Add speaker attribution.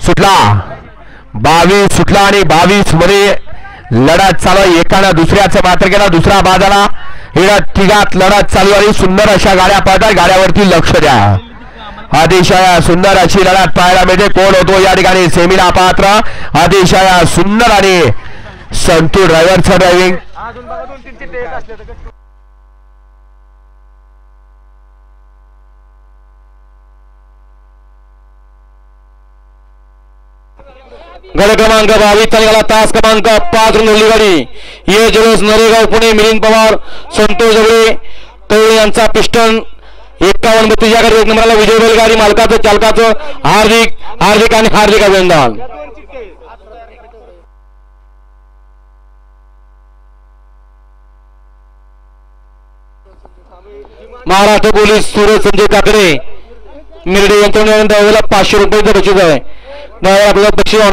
Speaker 1: सुटला 22 सुटला आणि 22 मध्ये लढत चालू आहे. एकानं दुसऱ्याचं मात्र केला, दुसरा बाजाला तिघात लढत चालू आहे. सुंदर अशा गाड्या पळतात, गाड्यावरती लक्ष द्या. अतिशय सुंदर अशी लढत पाहायला मिळते. कोण होतो या ठिकाणी सेमीला पात्र. अतिशय सुंदर आणि संतू ड्रायव्हरचं ड्रायव्हिंग.
Speaker 2: गड क्रमांक 22 तालुक्याला तास क्रमांक 5 रुंदी गाडी. ये जलोस नरेगाव पुणे. मिलिंद पवार, संतोष जगळे तवळे यांचा पिस्टन 51-32 या गाडी 1 नंबरला विजय बैलगाडी मालकाचं चालकाचं हार्दिक आणि हार्दिक अभिनंदन. महाराष्ट्र पोलीस सूरज संजय काकडे मिरडे यांच्या 500 रुपयाचं बक्षीस आहे. आपल्याला बक्षीस